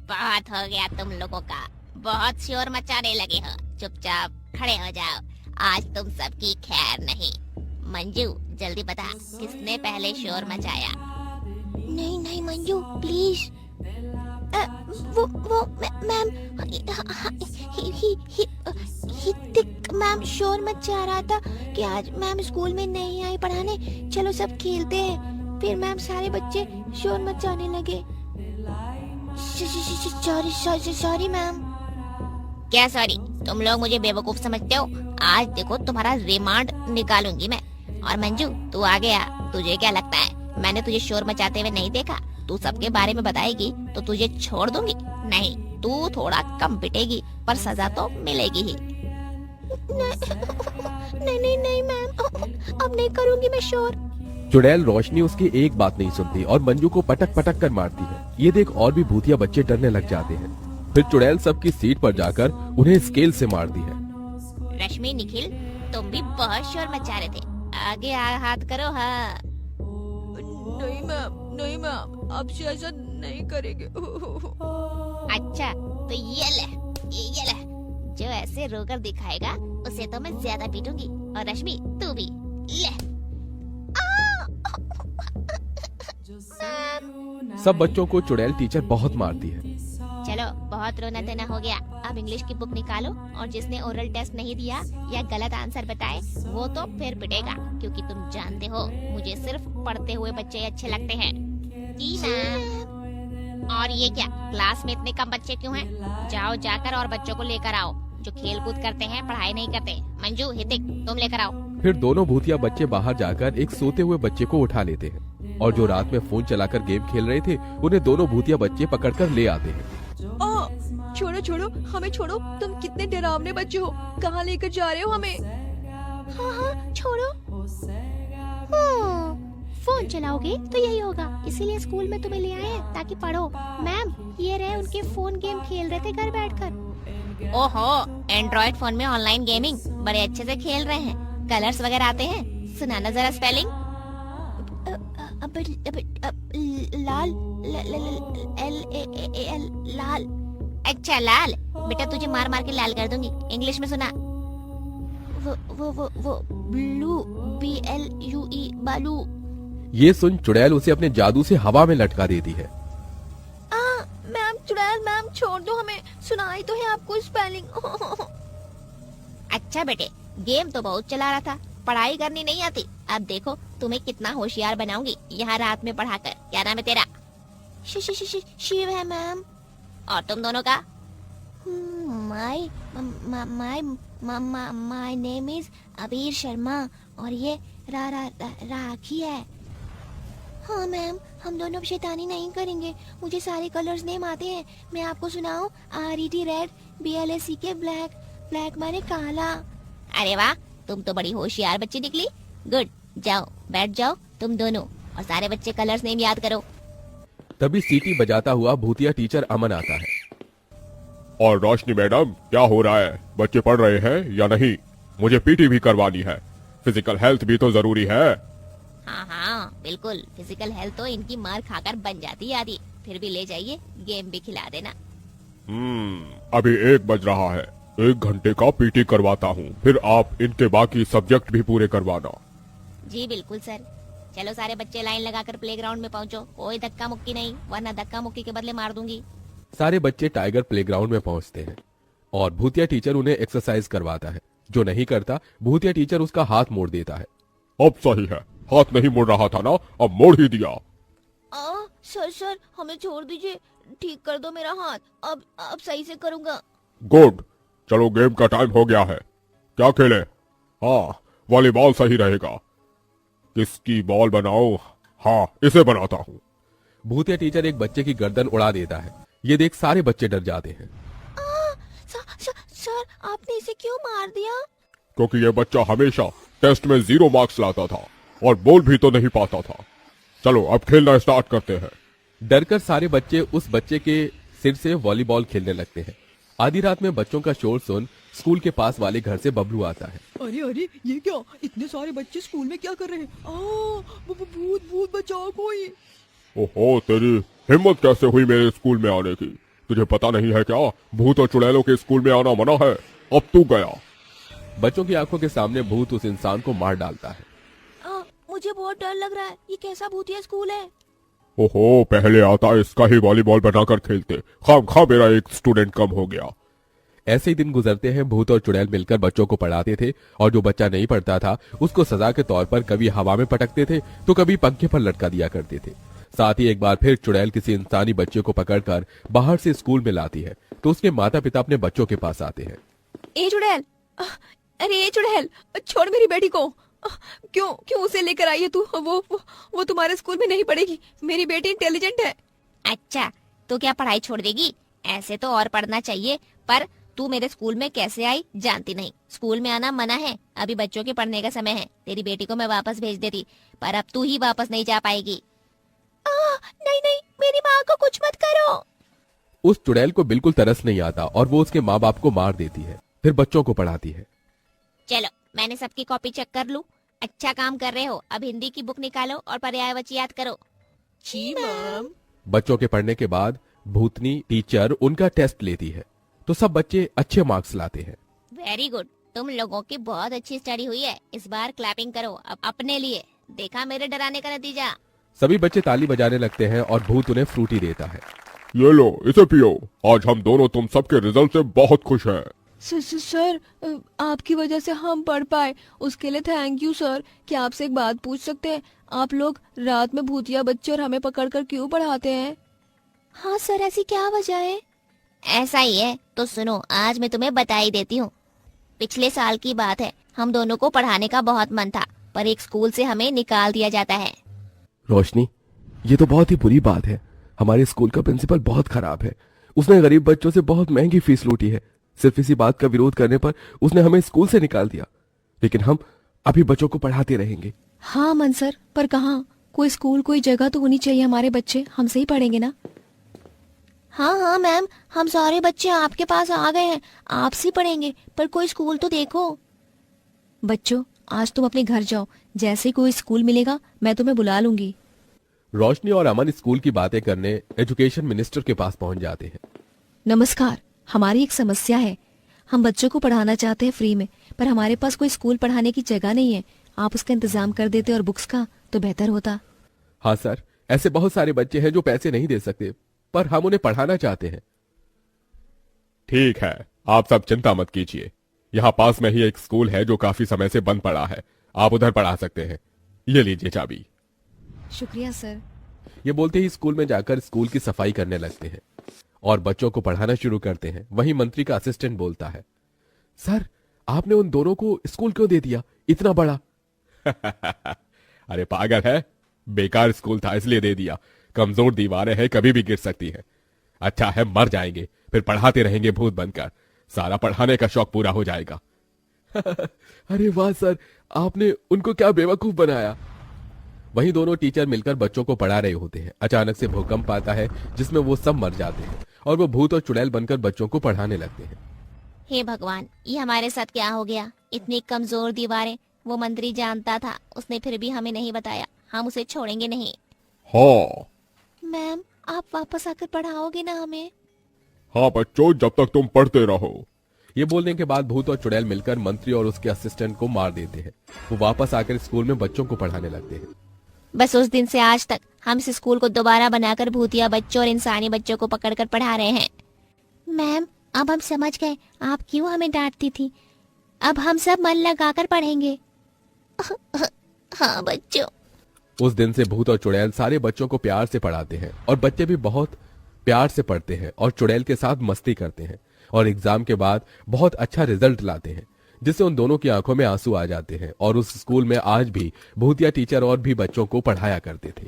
बहुत हो गया तुम लोगों का, बहुत शोर मचाने लगे हो। चुपचाप खड़े हो जाओ, आज तुम सबकी खैर नहीं। मंजू जल्दी बता, किसने पहले शोर मचाया? नहीं नहीं मंजू प्लीज। वो मैम, हितिक मैम शोर मचा रहा था कि आज मैम स्कूल में नहीं आई पढ़ाने, चलो सब खेलते हैं। फिर मैम सारे बच्चे शोर मचाने लगे। Sorry ma'am. क्या सॉरी? तुम लोग मुझे बेवकूफ समझते हो? आज देखो तुम्हारा रिमांड निकालूंगी मैं। और मंजू तू आ गया, तुझे क्या लगता है मैंने तुझे शोर मचाते हुए नहीं देखा? तू सबके बारे में बताएगी तो तुझे छोड़ दूंगी? नहीं, तू थोड़ा कम पिटेगी पर सजा तो मिलेगी ही। नहीं मैम, अब नहीं करूंगी मैं शोर। चुड़ैल रोशनी उसकी एक बात नहीं सुनती और मंजू को पटक पटक कर मारती है। ये देख और भी भूतिया बच्चे डरने लग जाते हैं। फिर चुड़ैल सबकी सीट पर जाकर उन्हें स्केल से मारती है। रश्मि, निखिल, तुम भी बहुत शोर मचा रहे थे। आगे हाथ करो। हाँ। नहीं मैम, अब से ऐसा नहीं करेंगे। अच्छा तो ये ले, जो ऐसे रोकर दिखाएगा उसे तो मैं ज्यादा पीटूंगी। और रश्मि तू भी ले। सब बच्चों को चुड़ैल टीचर बहुत मारती है। चलो बहुत रोना धोना हो गया, अब इंग्लिश की बुक निकालो और जिसने ओरल टेस्ट नहीं दिया या गलत आंसर बताए वो तो फिर पिटेगा, क्योंकि तुम जानते हो मुझे सिर्फ पढ़ते हुए बच्चे अच्छे लगते हैं। जी मैम। और ये क्या, क्लास में इतने कम बच्चे क्यों हैं? जाओ जाकर और बच्चों को लेकर आओ जो खेल कूद करते हैं, पढ़ाई नहीं करते। मंजू, हितिक, तुम लेकर आओ। फिर दोनों भूतिया बच्चे बाहर जाकर एक सोते हुए बच्चे को उठा लेते हैं और जो रात में फोन चलाकर गेम खेल रहे थे उन्हें दोनों भूतिया बच्चे पकड़कर ले आते हैं। छोड़ो हमें छोड़ो, तुम कितने डरावने बच्चे हो, कहाँ लेकर जा रहे हो हमें? हाँ छोड़ो। फोन चलाओगे तो यही होगा, इसीलिए स्कूल में तुम्हें ले आए हैं ताकि पढ़ो। मैम ये रहे उनके फोन गेम खेल रहे थे घर बैठकर। ओहो, एंड्रॉइड फोन में ऑनलाइन गेमिंग बड़े अच्छे से खेल रहे हैं। कलर्स वगैरह आते हैं? सुनाना जरा स्पेलिंग। लाल, लाल। अच्छा लाल, बेटा तुझे मार मार के लाल कर दूंगी। इंग्लिश में सुना। वो ब्लू, BLUE, बालू। ये सुन चुड़ैल उसे अपने जादू से हवा में लटका देती है। मैम चुड़ैल मैम छोड़ दो हमें, सुनाई तो है आपको स्पेलिंग। अच्छा बेटे, गेम तो बहुत चला रहा था, पढ़ाई करनी नहीं आती। अब देखो तुम्हें कितना होशियार बनाऊंगी यहाँ रात में पढ़ाकर। क्या नाम है तेरा? शिव है मैम। और तुम दोनों का? माय नेम इज अबीर शर्मा और ये राखी है। हाँ मैम, हम दोनों अब शैतानी नहीं करेंगे, मुझे सारे कलर्स नेम आते हैं। मैं आपको सुनाऊं? RED red, BLACK black, black माने काला। अरे वाह, तुम तो बड़ी होशियार बच्ची निकली। गुड, जाओ बैठ जाओ तुम दोनों और सारे बच्चे कलर्स नेम याद करो। तभी सीटी बजाता हुआ भूतिया टीचर अमन आता है। और रोशनी मैडम, क्या हो रहा है? बच्चे पढ़ रहे हैं या नहीं? मुझे पीटी भी करवानी है, फिजिकल हेल्थ भी तो जरूरी है। हाँ बिल्कुल, फिजिकल हेल्थ तो इनकी मार खाकर बन जाती है आदि। फिर भी ले जाइए, गेम भी खिला देना। अभी 1 बज रहा है, 1 घंटे का पीटी करवाता हूँ, फिर आप इनके बाकी सब्जेक्ट भी पूरे करवाना। जी बिल्कुल सर। चलो सारे बच्चे लाइन लगाकर प्लेग्राउंड में पहुँचो, कोई धक्का मुक्की नहीं, वरना धक्का मुक्की के बदले मार दूंगी। सारे बच्चे टाइगर प्लेग्राउंड में पहुंचते हैं और भूतिया टीचर उन्हें एक्सरसाइज करवाता है। जो नहीं करता भूतिया टीचर उसका हाथ मोड़ देता है। अब सही है, हाथ नहीं मुड़ रहा था ना, अब मोड़ ही दिया। सर हमें छोड़ दीजिए, ठीक कर दो मेरा हाथ, अब सही से करूँगा। गुड, चलो गेम का टाइम हो गया है। क्या खेले? हाँ, वॉलीबॉल सही रहेगा। किसकी बॉल बनाओ? हाँ, इसे बनाता हूँ। भूतिया टीचर एक बच्चे की गर्दन उड़ा देता है। ये देख सारे बच्चे डर जाते हैं। सर आपने इसे क्यों मार दिया? क्योंकि ये बच्चा हमेशा टेस्ट में 0 मार्क्स लाता था और बोल भी तो नहीं पाता था। चलो अब खेलना स्टार्ट करते हैं। डरकर सारे बच्चे उस बच्चे के सिर से वॉलीबॉल खेलने लगते हैं। आधी रात में बच्चों का शोर सुन स्कूल के पास वाले घर से बबलू आता है। अरे ये क्या, इतने सारे बच्चे स्कूल में क्या कर रहे हैं? भूत बचाओ कोई। ओहो, तेरी हिम्मत कैसे हुई मेरे स्कूल में आने की? तुझे पता नहीं है क्या, भूत और चुड़ैलों के स्कूल में आना मना है। अब तू गया। बच्चों की आंखों के सामने भूत उस इंसान को मार डालता है। मुझे बहुत डर लग रहा है। ये कैसा भूतिया स्कूल है? ओहो, पहले आता इसका ही वॉलीबॉल बनाकर खेलते, खामखा मेरा एक स्टूडेंट कम हो गया। ऐसे ही दिन गुजरते हैं। भूत और चुड़ैल मिलकर बच्चों को पढ़ाते थे और जो बच्चा नहीं पढ़ता था उसको सजा के तौर पर कभी हवा में पटकते थे तो कभी पंखे पर लटका दिया करते थे। साथ ही एक बार फिर चुड़ैल किसी इंसानी बच्चे को पकड़कर बाहर से स्कूल में लाती है तो उसके माता पिता अपने बच्चों के पास आते हैं। ए चुड़ैल, अरे ए चुड़ैल, छोड़ मेरी बेटी को। क्यों क्यों उसे लेकर आई है तू? वो तुम्हारे स्कूल में नहीं पढ़ेगी। मेरी बेटी इंटेलिजेंट है। अच्छा, तो क्या पढ़ाई छोड़ देगी? ऐसे तो और पढ़ना चाहिए, पर तू मेरे स्कूल में कैसे आई जानती नहीं। स्कूल में आना मना है, अभी बच्चों के पढ़ने का समय है। तेरी बेटी को मैं वापस भेज देती, पर अब तू ही वापस नहीं जा पाएगी। नहीं नहीं, मेरी माँ को कुछ मत करो। उस चुड़ैल को बिल्कुल तरस नहीं आता और वो उसके माँ बाप को मार देती है, फिर बच्चों को पढ़ाती है। चलो, मैंने सबकी कॉपी चेक कर लूं। अच्छा काम कर रहे हो। अब हिंदी की बुक निकालो और पर्यायवाची याद करो। जी मैम। बच्चों के पढ़ने के बाद भूतनी टीचर उनका टेस्ट लेती है तो सब बच्चे अच्छे मार्क्स लाते हैं। वेरी गुड, तुम लोगों की बहुत अच्छी स्टडी हुई है। इस बार क्लैपिंग करो अब अपने लिए। देखा मेरे डराने का नतीजा। सभी बच्चे ताली बजाने लगते हैं और भूत उन्हें फ्रूटी देता है। ये लो, इसे पियो। आज हम दोनों तुम सबके रिजल्ट से बहुत खुश हैं। सर, आपकी वजह से हम पढ़ पाए, उसके लिए थैंक यू सर। क्या आपसे एक बात पूछ सकते हैं? आप लोग रात में भूतिया बच्चे और हमें पकड़कर क्यों पढ़ाते हैं? हाँ सर, ऐसी क्या वजह है? ऐसा ही है तो सुनो, आज मैं तुम्हें बता ही देती हूँ। पिछले साल की बात है, हम दोनों को पढ़ाने का बहुत मन था, पर एक स्कूल से हमें निकाल दिया जाता है। रोशनी, ये तो बहुत ही बुरी बात है। हमारे स्कूल का प्रिंसिपल बहुत खराब है। उसने गरीब बच्चों से बहुत महंगी फीस लूटी है। सिर्फ इसी बात का विरोध करने पर उसने हमें स्कूल से निकाल दिया, लेकिन हम अभी बच्चों को पढ़ाते रहेंगे। हाँ अमन सर, पर कहाँ? कोई स्कूल, कोई जगह तो होनी चाहिए। हमारे बच्चे हमसे ही पढ़ेंगे ना? हाँ मैम, हम सारे बच्चे आपके पास आ गए हैं, आपसे पढ़ेंगे, पर कोई स्कूल तो देखो। बच्चों, आज तुम अपने घर जाओ। जैसे ही कोई स्कूल मिलेगा मैं तुम्हें बुला लूंगी। रोशनी और अमन स्कूल की बातें करने एजुकेशन मिनिस्टर के पास पहुंच जाते हैं। नमस्कार, हमारी एक समस्या है। हम बच्चों को पढ़ाना चाहते हैं फ्री में, पर हमारे पास कोई स्कूल पढ़ाने की जगह नहीं है। आप उसका इंतजाम कर देते और बुक्स का, तो बेहतर होता। हाँ सर, ऐसे बहुत सारे बच्चे हैं जो पैसे नहीं दे सकते, पर हम उन्हें पढ़ाना चाहते हैं। ठीक है, आप सब चिंता मत कीजिए। यहाँ पास में ही एक स्कूल है जो काफी समय से बंद पड़ा है, आप उधर पढ़ा सकते हैं। ये लीजिए चाबी। शुक्रिया सर। ये बोलते ही स्कूल में जाकर स्कूल की सफाई करने लगते हैं और बच्चों को पढ़ाना शुरू करते हैं। वहीं मंत्री का असिस्टेंट बोलता है, सर, आपने उन दोनों को स्कूल क्यों दे दिया, इतना बड़ा? अरे पागल है, बेकार स्कूल था इसलिए दे दिया। कमजोर दीवारें हैं, कभी भी गिर सकती है। अच्छा है मर जाएंगे, फिर पढ़ाते रहेंगे भूत बनकर। सारा पढ़ाने का शौक पूरा हो जाएगा। अरे वाह सर, आपने उनको क्या बेवकूफ बनाया। वहीं दोनों टीचर मिलकर बच्चों को पढ़ा रहे होते हैं। अचानक से भूकंप आता है जिसमें वो सब मर जाते हैं और वो भूत और चुड़ैल बनकर बच्चों को पढ़ाने लगते हैं। हे भगवान, ये हमारे साथ क्या हो गया? इतनी कमजोर दीवारें। वो मंत्री जानता था, उसने फिर भी हमें नहीं बताया। हम उसे छोड़ेंगे नहीं। हाँ मैम, आप वापस आकर पढ़ाओगे ना हमें? हाँ बच्चों, जब तक तुम पढ़ते रहो। ये बोलने के बाद भूत और चुड़ैल मिलकर मंत्री और उसके असिस्टेंट को मार देते हैं। वो वापस आकर स्कूल में बच्चों को पढ़ाने लगते हैं। बस उस दिन से आज तक हम इस स्कूल को दोबारा बनाकर भूतिया बच्चों और इंसानी बच्चों को पकड़कर पढ़ा रहे हैं। मैम, अब हम समझ गए आप क्यों हमें डांटती थी। अब हम सब मन लगाकर पढ़ेंगे। हाँ बच्चों। उस दिन से भूत और चुड़ैल सारे बच्चों को प्यार से पढ़ाते हैं और बच्चे भी बहुत प्यार से पढ़ते हैं और चुड़ैल के साथ मस्ती करते हैं और एग्जाम के बाद बहुत अच्छा रिजल्ट लाते हैं, जिससे उन दोनों की आंखों में आंसू आ जाते हैं। और उस स्कूल में आज भी भूतिया टीचर और भी बच्चों को पढ़ाया करते थे।